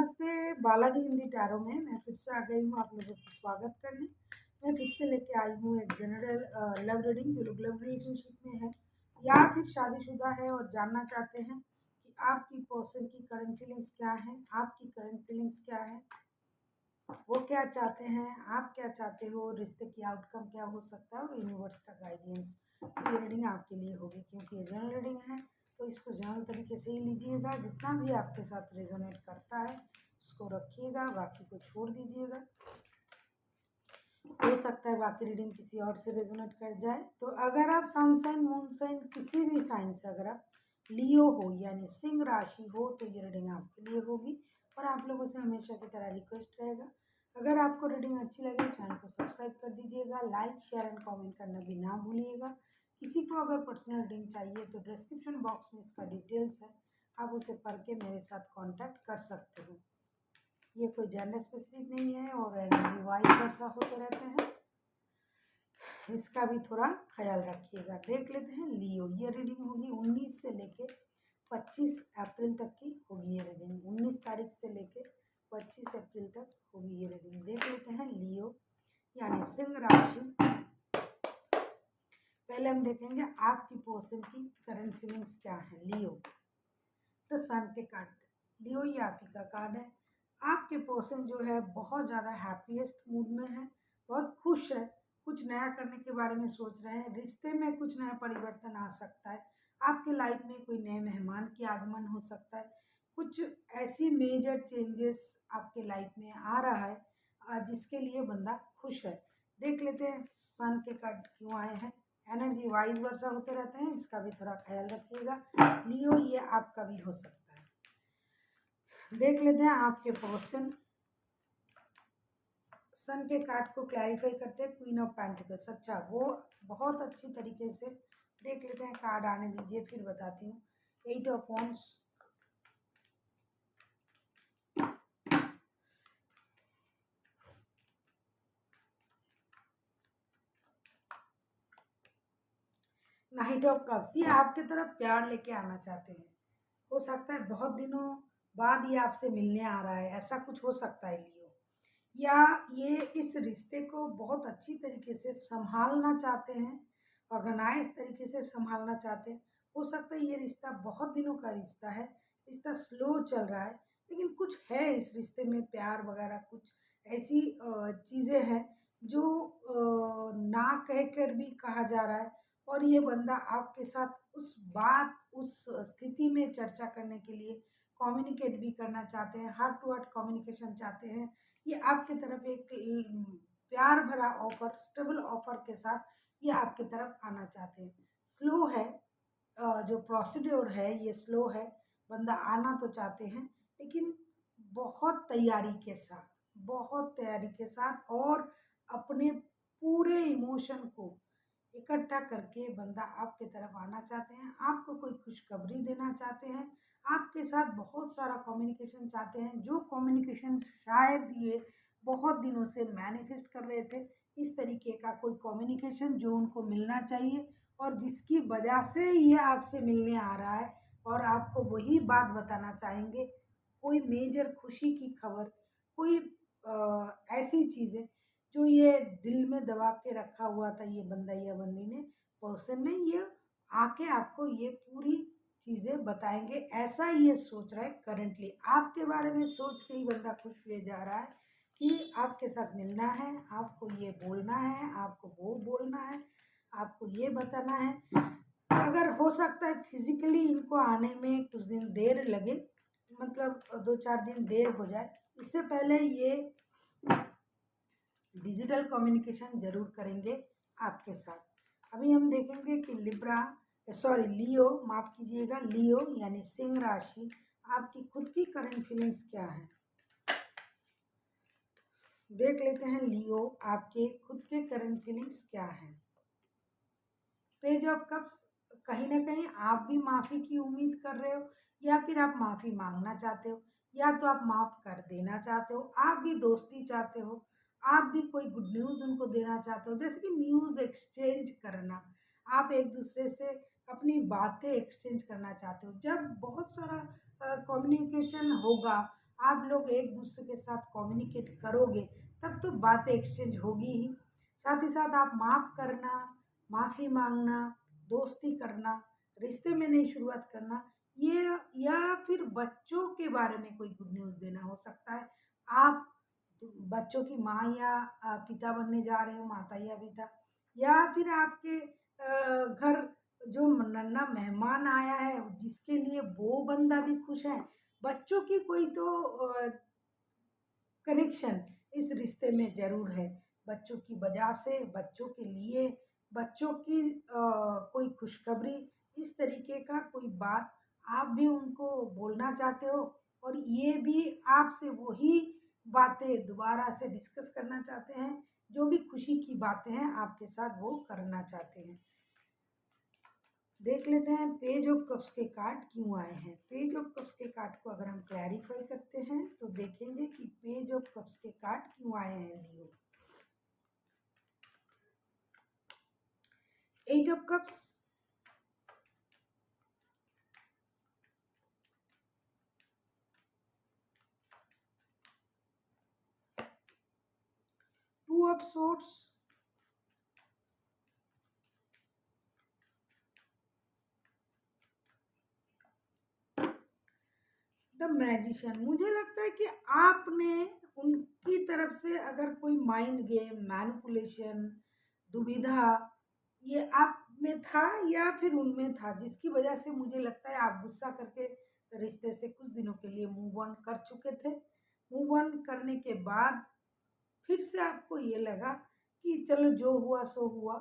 नमस्ते, बालाजी हिंदी टैरो में मैं फिर से आ गई हूँ आप लोगों का स्वागत करने। मैं फिर से लेके आई हूँ एक जनरल लव रीडिंग। जो लोग लव रिलेशनशिप में है या फिर शादीशुदा है और जानना चाहते हैं कि आपकी पर्सन की करंट फीलिंग्स क्या है, आपकी करंट फीलिंग्स क्या है, वो क्या चाहते हैं, आप क्या चाहते हो, रिश्ते की आउटकम क्या हो सकता है और यूनिवर्स का गाइडेंस। तो ये रीडिंग आपके लिए होगी क्योंकि ये जनरल रीडिंग है, तो इसको जनरल तरीके से ही लीजिएगा। जितना भी आपके साथ रेजोनेट करता है उसको रखिएगा, बाकी को छोड़ दीजिएगा। हो सकता है बाकी रीडिंग किसी और से रेजोनेट कर जाए। तो अगर आप सन साइन, मून साइन, किसी भी साइन से अगर आप लियो हो यानी सिंह राशि हो तो ये रीडिंग आपके लिए होगी। और आप लोगों से हमेशा की तरह रिक्वेस्ट रहेगा, अगर आपको रीडिंग अच्छी लगे चैनल को सब्सक्राइब कर दीजिएगा, लाइक शेयर एंड कमेंट करना भी ना भूलिएगा। किसी को अगर पर्सनल रीडिंग चाहिए तो डिस्क्रिप्शन बॉक्स में इसका डिटेल्स है, आप उसे पढ़ के मेरे साथ कांटेक्ट कर सकते हो। ये कोई जेंडर स्पेसिफिक नहीं है और एनर्जी वाइज वर्षा होते रहते हैं, इसका भी थोड़ा ख्याल रखिएगा। देख लेते हैं लियो, ये रीडिंग होगी 19 से लेके 25 अप्रैल तक की होगी ये रीडिंग। 19 तारीख से लेके 25 अप्रैल तक होगी ये रीडिंग। देख लेते हैं लियो यानी सिंह राशि। पहले हम देखेंगे आपकी पर्सन की करंट फीलिंग्स क्या है। लियो द सन के कार्ड, लियो ये आप ही का कार्ड है। आपके पर्सन जो है बहुत ज़्यादा हैप्पीएस्ट मूड में है, बहुत खुश है, कुछ नया करने के बारे में सोच रहे हैं, रिश्ते में कुछ नया परिवर्तन आ सकता है, आपके लाइफ में कोई नए मेहमान की आगमन हो सकता है, कुछ ऐसी मेजर चेंजेस आपके लाइफ में आ रहा है जिसके लिए बंदा खुश है। देख लेते हैं सन के कार्ड क्यों आए हैं। एनर्जी वाइज वर्षा होते रहते हैं, इसका भी थोड़ा ख्याल रखिएगा। लियो ये आपका भी हो सकता है। देख लेते हैं आपके पर्सन। सन के कार्ड को क्लैरिफाई करते हैं क्वीन ऑफ पेंटिकल्स। अच्छा, वो बहुत अच्छी तरीके से देख लेते हैं, कार्ड आने दीजिए फिर बताती हूँ। 8 of wands, night of cups, ये आपके तरफ प्यार लेके आना चाहते हैं। हो सकता है बहुत दिनों बाद ये आपसे मिलने आ रहा है, ऐसा कुछ हो सकता है लियो। या ये इस रिश्ते को बहुत अच्छी तरीके से संभालना चाहते हैं, ऑर्गेनाइज तरीके से संभालना चाहते हैं। हो सकता है ये रिश्ता बहुत दिनों का रिश्ता है, रिश्ता स्लो चल रहा है, लेकिन कुछ है इस रिश्ते में, प्यार वगैरह कुछ ऐसी चीज़ें हैं जो ना कह कर भी कहा जा रहा है। और ये बंदा आपके साथ उस बात, उस स्थिति में चर्चा करने के लिए कम्युनिकेट भी करना चाहते हैं, हार्ट टू हार्ट कम्युनिकेशन चाहते हैं। ये आपकी तरफ एक प्यार भरा ऑफर, स्टेबल ऑफर के साथ ये आपकी तरफ आना चाहते हैं। स्लो है, जो प्रोसीड्योर है ये स्लो है। बंदा आना तो चाहते हैं लेकिन बहुत तैयारी के साथ, बहुत तैयारी के साथ और अपने पूरे इमोशन को इकट्ठा करके बंदा आपके तरफ आना चाहते हैं, आपको कोई खुशखबरी देना चाहते हैं, आपके साथ बहुत सारा कम्युनिकेशन चाहते हैं, जो कम्युनिकेशन शायद ये बहुत दिनों से मैनिफेस्ट कर रहे थे। इस तरीके का कोई कम्युनिकेशन जो उनको मिलना चाहिए और जिसकी वजह से ये आपसे मिलने आ रहा है और आपको वही बात बताना चाहेंगे। कोई मेजर खुशी की खबर, कोई ऐसी चीज़ें जो ये दिल में दबा के रखा हुआ था ये बंदा या बंदी ने, पर्सन ने, ये आके आपको ये पूरी चीज़ें बताएंगे। ऐसा ये सोच रहा है करंटली, आपके बारे में सोच के ही बंदा खुश हुए जा रहा है कि आपके साथ मिलना है, आपको ये बोलना है, आपको वो बोलना है, आपको ये बताना है। अगर हो सकता है फिजिकली इनको आने में कुछ दिन देर लगे, मतलब 2-4 दिन देर हो जाए, इससे पहले ये डिजिटल कम्युनिकेशन जरूर करेंगे आपके साथ। अभी हम देखेंगे कि लियो, माफ कीजिएगा, लियो यानी सिंह राशि, आपकी खुद की करंट फीलिंग्स क्या है। देख लेते हैं लियो आपके खुद के करंट फीलिंग्स क्या है। पेज ऑफ कप्स, कहीं ना कहीं आप भी माफ़ी की उम्मीद कर रहे हो या फिर आप माफ़ी मांगना चाहते हो या तो आप माफ़ कर देना चाहते हो, आप भी दोस्ती चाहते हो, आप भी कोई गुड न्यूज़ उनको देना चाहते हो, जैसे कि न्यूज़ एक्सचेंज करना, आप एक दूसरे से अपनी बातें एक्सचेंज करना चाहते हो। जब बहुत सारा कम्युनिकेशन होगा आप लोग एक दूसरे के साथ कम्युनिकेट करोगे तब तो बातें एक्सचेंज होगी ही। साथ ही साथ आप माफ़ करना, माफ़ी मांगना, दोस्ती करना, रिश्ते में नई शुरुआत करना, ये या फिर बच्चों के बारे में कोई गुड न्यूज़ देना हो सकता है। आप बच्चों की माँ या पिता बनने जा रहे हो, माता या पिता, या फिर आपके घर जो नन्हा मेहमान आया है जिसके लिए वो बंदा भी खुश है। बच्चों की कोई तो कनेक्शन इस रिश्ते में ज़रूर है। बच्चों की वजह से, बच्चों के लिए, बच्चों की कोई खुशखबरी, इस तरीके का कोई बात आप भी उनको बोलना चाहते हो और ये भी आपसे वही बातें दोबारा से डिस्कस करना चाहते हैं, जो भी खुशी की बातें हैं आपके साथ वो करना चाहते हैं। देख लेते हैं पेज ऑफ कप्स के कार्ड क्यों आए हैं। पेज ऑफ कप्स के कार्ड को अगर हम क्लैरिफाई करते हैं तो देखेंगे कि पेज ऑफ कप्स के कार्ड क्यों आए हैं Leo. Eight of cups, two of swords, the magician. मुझे लगता है कि आपने उनकी तरफ से अगर कोई माइंड गेम, मैनिपुलेशन, दुविधा ये आप में था या फिर उनमें था, जिसकी वजह से मुझे लगता है आप गुस्सा करके रिश्ते से कुछ दिनों के लिए मूव ऑन कर चुके थे। मूव ऑन करने के बाद फिर से आपको ये लगा कि चलो जो हुआ सो हुआ,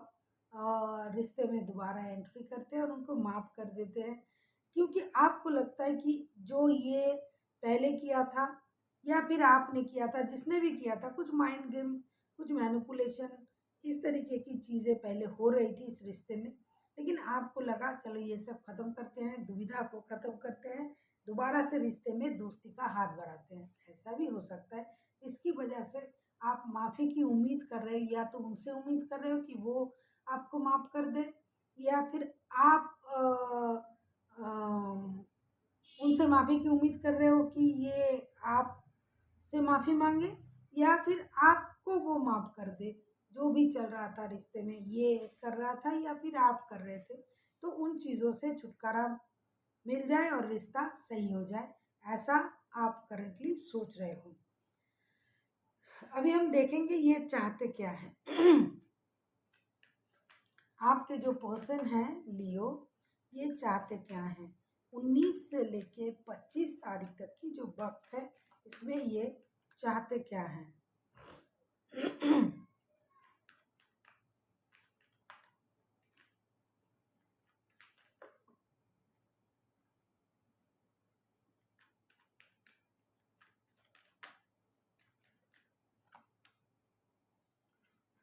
रिश्ते में दोबारा एंट्री करते हैं और उनको माफ़ कर देते हैं, क्योंकि आपको लगता है कि जो ये पहले किया था या फिर आपने किया था, जिसने भी किया था, कुछ माइंड गेम, कुछ मैनिपुलेशन, इस तरीके की चीज़ें पहले हो रही थी इस रिश्ते में। लेकिन आपको लगा चलो ये सब ख़त्म करते हैं, दुविधा को ख़त्म करते हैं, दोबारा से रिश्ते में दोस्ती का हाथ बढ़ाते हैं। ऐसा भी हो सकता है। इसकी वजह से आप माफ़ी की उम्मीद कर रहे हो, या तो उनसे उम्मीद कर रहे हो कि वो आपको माफ़ कर दे, या फिर आप उनसे माफ़ी की उम्मीद कर रहे हो कि ये आपसे माफ़ी मांगे, या फिर आपको वो माफ़ कर दे। जो भी चल रहा था रिश्ते में, ये कर रहा था या फिर आप कर रहे थे, तो उन चीज़ों से छुटकारा मिल जाए और रिश्ता सही हो जाए, ऐसा आप करंटली सोच रहे हो। अभी हम देखेंगे ये चाहते क्या है। आपके जो पर्सन है लियो, ये चाहते क्या हैं। 19 से लेके 25 तारीख तक की जो वक्त है, इसमें ये चाहते क्या हैं।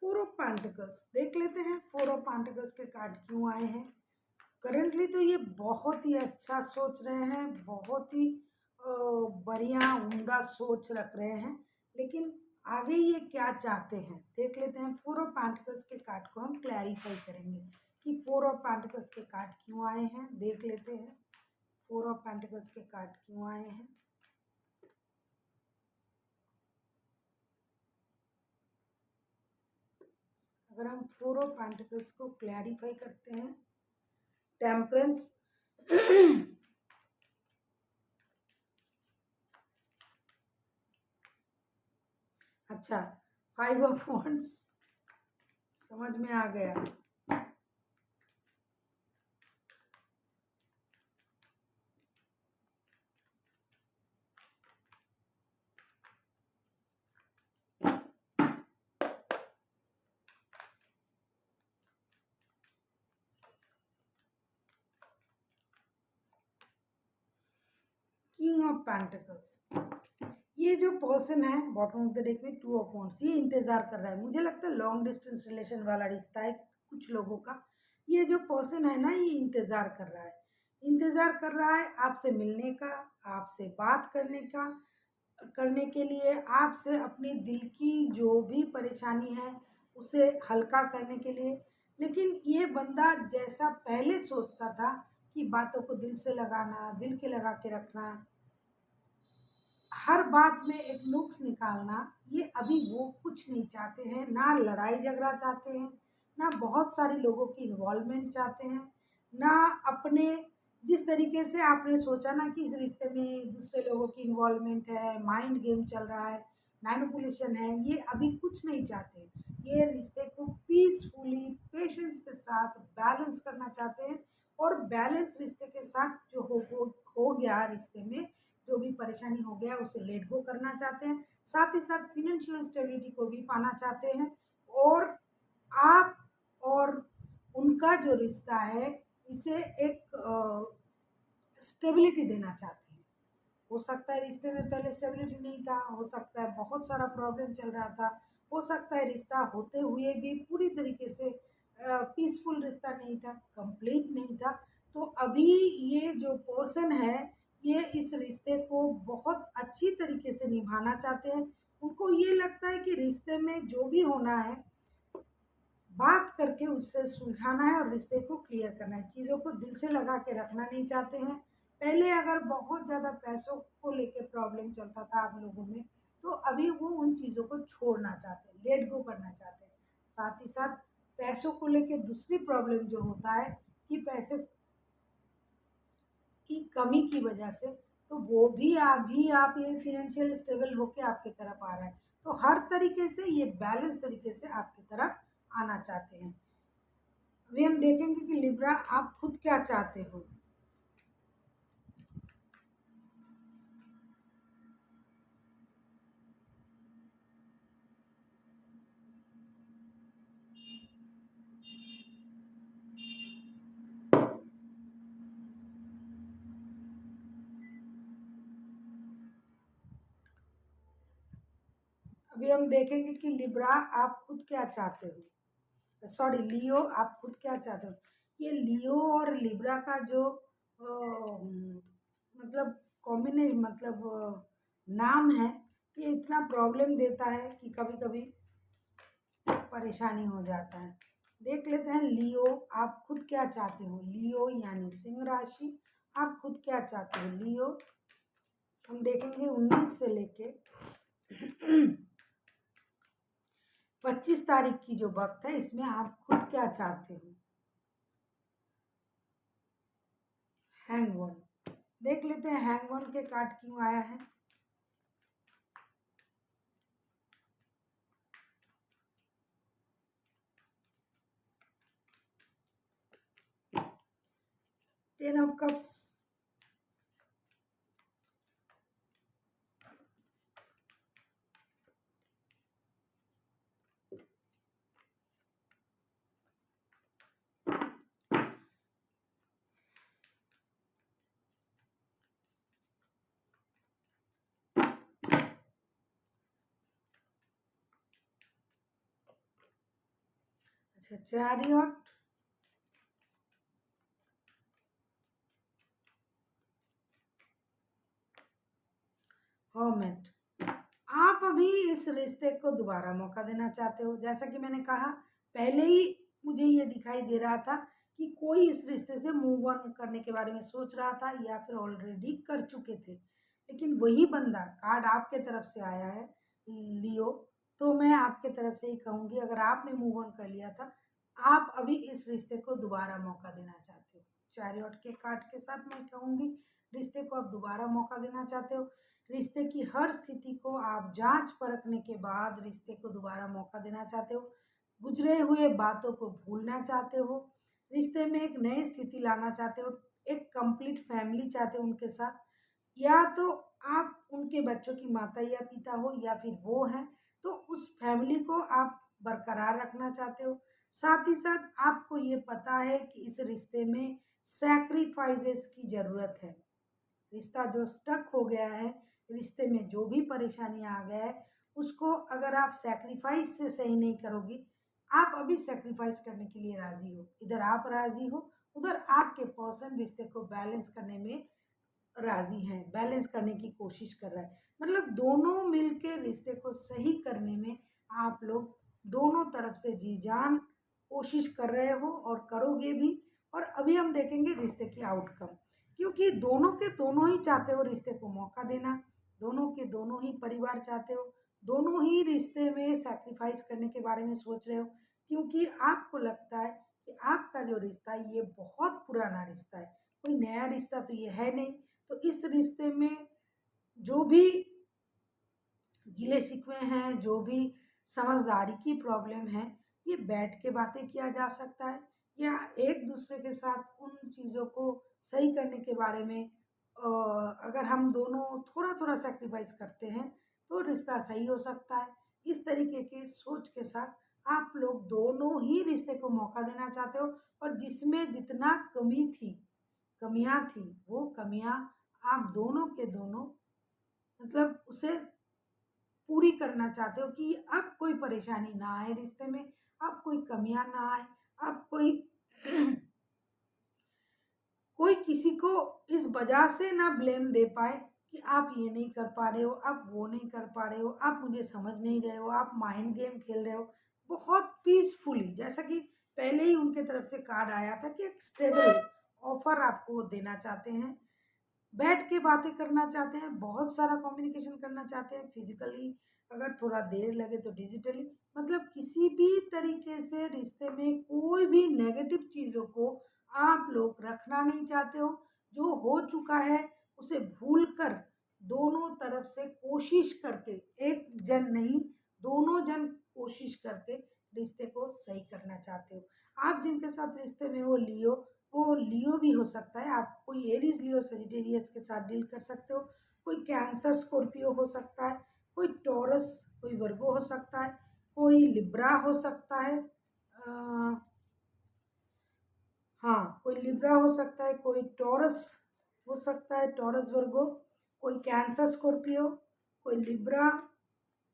4 ऑफ पेंटिकल्स देख लेते हैं। 4 ऑफ पेंटिकल्स के कार्ड क्यों आए हैं। करंटली तो ये बहुत ही अच्छा सोच रहे हैं, बहुत ही बढ़िया उम्दा सोच रख रहे हैं, लेकिन आगे ये क्या चाहते हैं देख लेते हैं। 4 ऑफ पेंटिकल्स के कार्ड को हम क्लैरिफाई करेंगे कि 4 ऑफ पेंटिकल्स के कार्ड क्यों आए हैं। देख लेते हैं 4 ऑफ पेंटिकल्स के कार्ड क्यों आए हैं। अगर हम 4 ऑफ पेंटिकल्स को क्लैरिफाई करते हैं, टेम्परेंस, अच्छा, 5 ऑफ वॉन्ड्स, समझ में आ गया। किंग ऑफ पेंटिकल्स, ये जो पर्सन है बॉटम ऑफ द डेक में 2 ऑफ वॉन्ड्स, ये इंतज़ार कर रहा है। मुझे लगता है लॉन्ग डिस्टेंस रिलेशन वाला रिश्ता है कुछ लोगों का। ये जो पर्सन है ना, ये इंतज़ार कर रहा है, इंतज़ार कर रहा है आपसे मिलने का, आपसे बात करने का, करने के लिए, आपसे अपनी दिल की जो भी परेशानी है उसे हल्का करने के लिए। लेकिन ये बंदा जैसा पहले सोचता था कि बातों को दिल से लगाना, दिल के लगा के रखना, हर बात में एक नुक्स निकालना, ये अभी वो कुछ नहीं चाहते हैं, ना लड़ाई झगड़ा चाहते हैं, ना बहुत सारे लोगों की इन्वॉल्वमेंट चाहते हैं, ना अपने जिस तरीके से आपने सोचा ना कि इस रिश्ते में दूसरे लोगों की इन्वॉल्वमेंट है, माइंड गेम चल रहा है, मैनिपुलेशन है, ये अभी कुछ नहीं चाहते। ये रिश्ते को पीसफुली, पेशेंस के साथ बैलेंस करना चाहते हैं, और बैलेंस रिश्ते के साथ जो हो गया रिश्ते में, जो भी परेशानी हो गया उसे लेट गो करना चाहते हैं। साथ ही साथ फाइनेंशियल स्टेबिलिटी को भी पाना चाहते हैं, और आप और उनका जो रिश्ता है इसे एक स्टेबिलिटी देना चाहते हैं। हो सकता है रिश्ते में पहले स्टेबिलिटी नहीं था, हो सकता है बहुत सारा प्रॉब्लम चल रहा था, हो सकता है रिश्ता होते हुए भी पूरी तरीके से पीसफुल रिश्ता नहीं था, कंप्लीट नहीं था। तो अभी ये जो पर्सन है, ये इस रिश्ते को बहुत अच्छी तरीके से निभाना चाहते हैं। उनको ये लगता है कि रिश्ते में जो भी होना है, बात करके उससे सुलझाना है और रिश्ते को क्लियर करना है, चीज़ों को दिल से लगा के रखना नहीं चाहते हैं। पहले अगर बहुत ज़्यादा पैसों को लेके प्रॉब्लम चलता था आप लोगों में, तो अभी वो उन चीज़ों को छोड़ना चाहते हैं, लेट गो करना चाहते हैं। साथ ही साथ पैसों को लेके दूसरी प्रॉब्लम जो होता है कि पैसे की कमी की वजह से, तो वो भी अभी आप ये फाइनेंशियल स्टेबल होके आपकी तरफ आ रहा है। तो हर तरीके से ये बैलेंस तरीके से आपकी तरफ आना चाहते हैं। अभी हम देखेंगे कि लिब्रा आप खुद क्या चाहते हो। अभी हम देखेंगे कि लिब्रा आप खुद क्या चाहते हो, सॉरी लियो आप खुद क्या चाहते हो। ये लियो और लिब्रा का जो मतलब कॉम्बिनेशन, मतलब नाम है, ये इतना प्रॉब्लम देता है कि कभी कभी परेशानी हो जाता है। देख लेते हैं लियो आप खुद क्या चाहते हो। लियो यानी सिंह राशि, आप खुद क्या चाहते हो लियो। हम देखेंगे 19 से लेके 25 तारीख की जो वक्त है, इसमें आप खुद क्या चाहते हो। हैंगवन, देख लेते हैं हैंगवन के कार्ड क्यों आया है। टेन ऑफ कप्स, अच्छा चैरियट, हर्मिट। आप अभी इस रिश्ते को दोबारा मौका देना चाहते हो। जैसा कि मैंने कहा, पहले ही मुझे ये दिखाई दे रहा था कि कोई इस रिश्ते से मूव ऑन करने के बारे में सोच रहा था, या फिर ऑलरेडी कर चुके थे। लेकिन वही बंदा कार्ड आपके तरफ से आया है लियो। तो मैं आपके तरफ से ही कहूँगी, अगर आपने मूव ऑन कर लिया था, आप अभी इस रिश्ते को दोबारा मौका देना चाहते हो। चैरियट के कार्ड के साथ मैं कहूँगी रिश्ते को आप दोबारा मौका देना चाहते हो। रिश्ते की हर स्थिति को आप जांच परखने के बाद रिश्ते को दोबारा मौका देना चाहते हो। गुजरे हुए बातों को भूलना चाहते हो। रिश्ते में एक नई स्थिति लाना चाहते हो। एक कंप्लीट फैमिली चाहते हो उनके साथ, या तो आप उनके बच्चों की माता या पिता हो, या फिर वो हैं, तो उस फैमिली को आप बरकरार रखना चाहते हो। साथ ही साथ आपको ये पता है कि इस रिश्ते में सैक्रिफाइसेस की ज़रूरत है। रिश्ता जो स्टक हो गया है, रिश्ते में जो भी परेशानी आ गया है, उसको अगर आप सैक्रिफाइस से सही नहीं करोगी, आप अभी सैक्रिफाइस करने के लिए राज़ी हो। इधर आप राज़ी हो, उधर आपके पर्सन रिश्ते को बैलेंस करने में राज़ी हैं, बैलेंस करने की कोशिश कर रहा है। मतलब दोनों मिलके रिश्ते को सही करने में आप लोग दोनों तरफ से जी-जान कोशिश कर रहे हो और करोगे भी। और अभी हम देखेंगे रिश्ते की आउटकम, क्योंकि दोनों के दोनों ही चाहते हो रिश्ते को मौका देना। दोनों के दोनों ही परिवार चाहते हो, दोनों ही रिश्ते में सैक्रिफाइस करने के बारे में सोच रहे हो, क्योंकि आपको लगता है कि आपका जो रिश्ता है ये बहुत पुराना रिश्ता है, कोई नया रिश्ता तो ये है नहीं। तो इस रिश्ते में जो भी गिले शिकवे हैं, जो भी समझदारी की प्रॉब्लम है, ये बैठ के बातें किया जा सकता है, या एक दूसरे के साथ उन चीज़ों को सही करने के बारे में अगर हम दोनों थोड़ा थोड़ा सेक्रीफाइस करते हैं तो रिश्ता सही हो सकता है। इस तरीके के सोच के साथ आप लोग दोनों ही रिश्ते को मौका देना चाहते हो, और जिसमें जितना कमी थी, कमियां थी, वो कमियां आप दोनों के दोनों मतलब उसे पूरी करना चाहते हो कि अब कोई परेशानी ना आए रिश्ते में, अब कोई कमियां ना आए, अब कोई कोई किसी को इस वजह से ना ब्लेम दे पाए कि आप ये नहीं कर पा रहे हो, आप वो नहीं कर पा रहे हो, आप मुझे समझ नहीं रहे हो, आप माइंड गेम खेल रहे हो। बहुत पीसफुली, जैसा कि पहले ही उनके तरफ से कार्ड आया था कि एक स्टेबल ऑफर आपको वो देना चाहते हैं, बैठ के बातें करना चाहते हैं, बहुत सारा कम्युनिकेशन करना चाहते हैं, फिजिकली अगर थोड़ा देर लगे तो डिजिटली, मतलब किसी भी तरीके से रिश्ते में कोई भी नेगेटिव चीज़ों को आप लोग रखना नहीं चाहते हो। जो हो चुका है उसे भूल कर दोनों तरफ से कोशिश करके, एक जन नहीं, दोनों जन कोशिश करके रिश्ते को सही करना चाहते हो। आप जिनके साथ रिश्ते में हो लियो, वो लियो भी हो सकता है, आप कोई एरीज लियो सजिटेरियस के साथ डील कर सकते हो, कोई कैंसर स्कॉर्पियो हो सकता है, कोई टॉरस, कोई वर्गो हो सकता है, कोई लिब्रा हो सकता है, हाँ कोई लिब्रा हो सकता है, कोई टॉरस हो सकता है, टॉरस वर्गो, कोई कैंसर स्कॉर्पियो, कोई लिब्रा,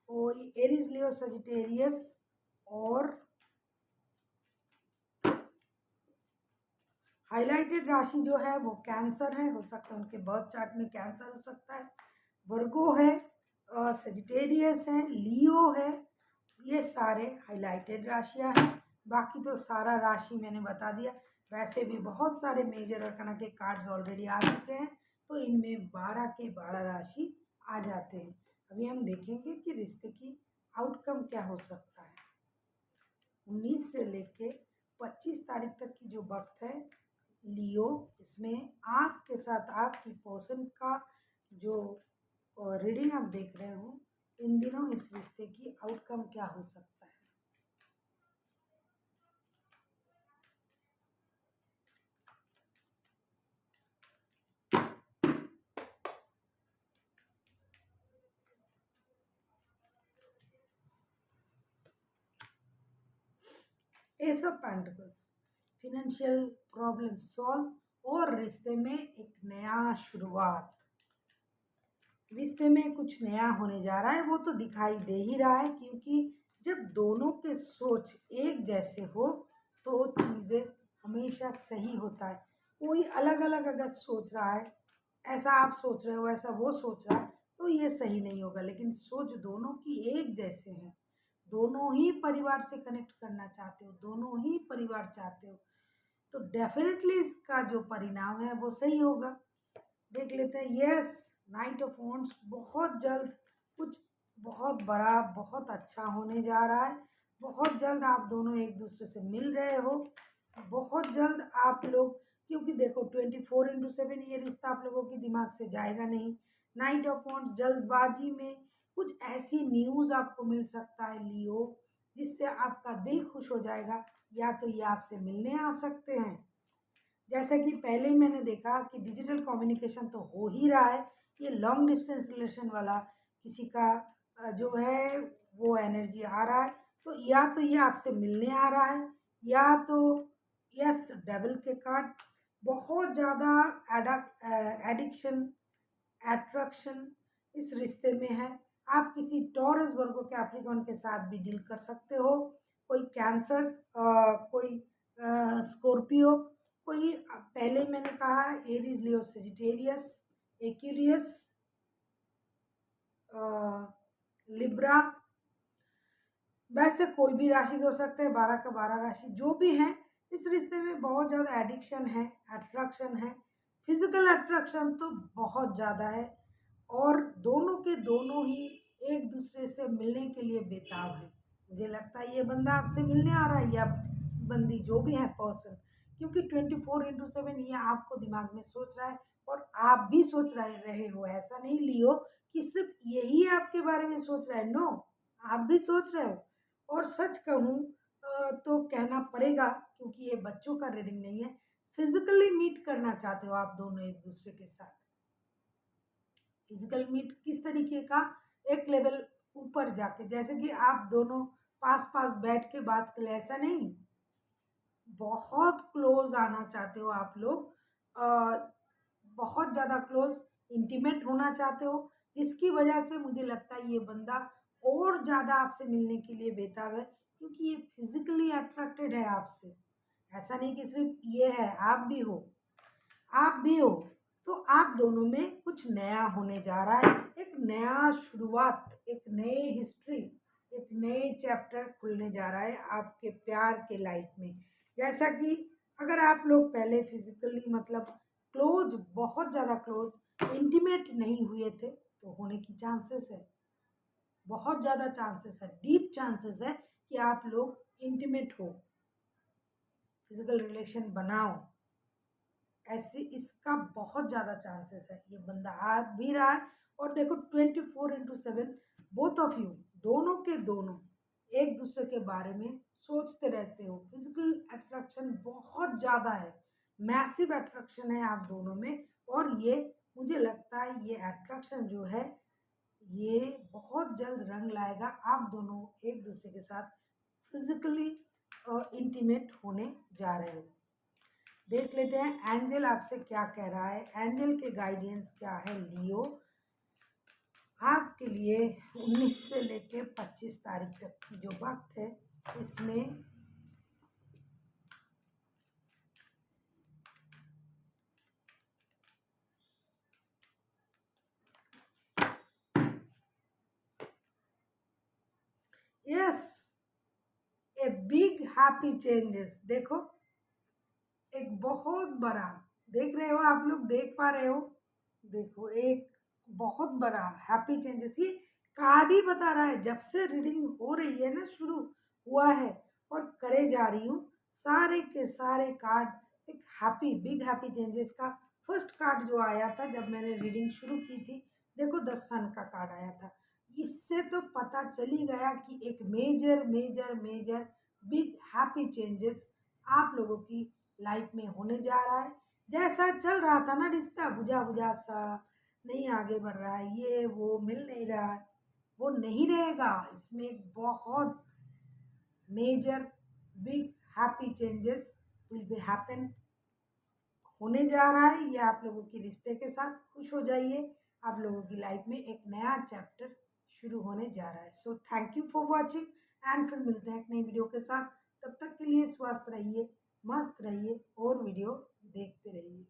कोई एरीज लियो सजिटेरियस, और हाइलाइटेड राशि जो है वो कैंसर है, हो सकता है उनके बर्थ चार्ट में कैंसर हो सकता है, वर्गो है, सजिटेरियस है, लियो है, ये सारे हाइलाइटेड राशियां हैं। बाकी तो सारा राशि मैंने बता दिया। वैसे भी बहुत सारे मेजर अरकाना के कार्ड्स ऑलरेडी आ चुके हैं, तो इनमें 12 के 12 राशि आ जाते हैं। अभी हम देखेंगे कि रिश्ते की आउटकम क्या हो सकता है। 19 से लेके 25 तारीख तक की जो वक्त है लियो, इसमें आपके साथ आपकी पर्सन का जो रीडिंग आप देख रहे हो, इन दिनों इस रिश्ते की आउटकम क्या हो सकता है। S of pentacles, financial problem solve और रिश्ते में एक नया शुरुआत, रिश्ते में कुछ नया होने जा रहा है, वो तो दिखाई दे ही रहा है, क्योंकि जब दोनों के सोच एक जैसे हो तो चीज़ें हमेशा सही होता है। कोई अलग अलग अगर सोच रहा है, ऐसा आप सोच रहे हो, ऐसा वो सोच रहा है, तो ये सही नहीं होगा। लेकिन सोच दोनों की एक जैसे है, दोनों ही परिवार से कनेक्ट करना चाहते हो, दोनों ही परिवार चाहते हो, तो डेफिनेटली इसका जो परिणाम है वो सही होगा। देख लेते हैं। यस, नाइट ऑफ वॉन्ड्स, बहुत जल्द कुछ बहुत बड़ा, बहुत अच्छा होने जा रहा है। बहुत जल्द आप दोनों एक दूसरे से मिल रहे हो, बहुत जल्द आप लोग, क्योंकि देखो 24/7 ये रिश्ता आप लोगों के दिमाग से जाएगा नहीं। नाइट ऑफ वॉन्ड्स, जल्दबाजी में कुछ ऐसी न्यूज़ आपको मिल सकता है लियो, जिससे आपका दिल खुश हो जाएगा, या तो ये आपसे मिलने आ सकते हैं। जैसे कि पहले ही मैंने देखा कि डिजिटल कम्युनिकेशन तो हो ही रहा है, ये लॉन्ग डिस्टेंस रिलेशन वाला किसी का जो है वो एनर्जी आ रहा है, तो या तो ये आपसे मिलने आ रहा है, या तो यस, डेविल के कार्ड, बहुत ज़्यादा एडिक्शन, एट्रैक्शन इस रिश्ते में है। आप किसी टॉरस वर्गो कैप्रिकॉर्न के साथ भी डील कर सकते हो, कोई कैंसर, कोई स्कॉर्पियो, कोई पहले मैंने कहा Aries Leo Sagittarius, Aquarius, Libra, वैसे कोई भी राशि हो सकता है, 12 का 12 राशि जो भी है। इस रिश्ते में बहुत ज़्यादा एडिक्शन है, अट्रैक्शन है, फिजिकल अट्रैक्शन तो बहुत ज़्यादा है, और दोनों के दोनों ही एक दूसरे से मिलने के लिए बेताब है। मुझे लगता है ये बंदा आपसे मिलने आ रहा है या बंदी, जो भी है पर्सन, क्योंकि 24/7 ये आपको दिमाग में सोच रहा है और आप भी सोच रहे हो। ऐसा नहीं लियो कि सिर्फ यही आपके बारे में सोच रहा है, नो, आप भी सोच रहे हो। और सच कहूँ तो कहना पड़ेगा, क्योंकि ये बच्चों का रीडिंग नहीं है, फिजिकली मीट करना चाहते हो आप दोनों एक दूसरे के साथ। फिजिकल मीट किस तरीके का, एक लेवल ऊपर जाके, जैसे कि आप दोनों पास पास बैठ के बात कर ले, ऐसा नहीं, बहुत क्लोज आना चाहते हो आप लोग, बहुत ज़्यादा क्लोज इंटीमेट होना चाहते हो, जिसकी वजह से मुझे लगता है ये बंदा और ज़्यादा आपसे मिलने के लिए बेताब है, क्योंकि ये फिजिकली अट्रैक्टेड है आपसे। ऐसा नहीं कि सिर्फ ये है, आप भी हो, आप भी हो। तो आप दोनों में कुछ नया होने जा रहा है, एक नया शुरुआत, एक नए हिस्ट्री, एक नए चैप्टर खुलने जा रहा है आपके प्यार के लाइफ में। जैसा कि अगर आप लोग पहले फिजिकली मतलब क्लोज, बहुत ज़्यादा क्लोज इंटीमेट नहीं हुए थे, तो होने की चांसेस है, बहुत ज़्यादा चांसेस है, डीप चांसेस है कि आप लोग इंटीमेट हो, फिजिकल रिलेशन बनाओ, ऐसे इसका बहुत ज़्यादा चांसेस है। ये बंदा आ भी रहा है, और देखो 24/7 बोथ ऑफ यू, दोनों के दोनों एक दूसरे के बारे में सोचते रहते हो। फिजिकल अट्रैक्शन बहुत ज़्यादा है, मैसिव अट्रैक्शन है आप दोनों में। और ये मुझे लगता है ये अट्रैक्शन जो है ये बहुत जल्द रंग लाएगा, आप दोनों एक दूसरे के साथ फिजिकली इंटीमेट होने जा रहे हो। देख लेते हैं एंजल आपसे क्या कह रहा है, एंजल के गाइडेंस क्या है लियो आपके लिए 19 से लेके 25 तारीख तक की जो वक्त है, इसमें yes, a big happy changes. देखो एक बहुत बड़ा, देख रहे हो आप लोग, देख पा रहे हो, देखो एक बहुत बड़ा हैप्पी चेंजेस, ये कार्ड ही बता रहा है। जब से रीडिंग हो रही है ना, शुरू हुआ है और करे जा रही हूँ, सारे के सारे कार्ड एक हैप्पी, बिग हैप्पी चेंजेस का। फर्स्ट कार्ड जो आया था जब मैंने रीडिंग शुरू की थी, देखो 10 सन का कार्ड आया था। इससे तो पता चली गया कि एक major major major big happy changes आप लोगों की लाइफ में होने जा रहा है। जैसा चल रहा था ना रिश्ता, बुझा बुझा सा, नहीं आगे बढ़ रहा है, ये वो मिल नहीं रहा है, वो नहीं रहेगा। इसमें एक बहुत major big happy changes will be happen होने जा रहा है। ये आप लोगों के रिश्ते के साथ खुश हो जाइए, आप लोगों की लाइफ में एक नया चैप्टर शुरू होने जा रहा है। So thank you for watching, and फिर मिलते हैं एक नई वीडियो के साथ। तब तक के लिए स्वस्थ रहिए, मस्त रहिए और वीडियो देखते रहिए।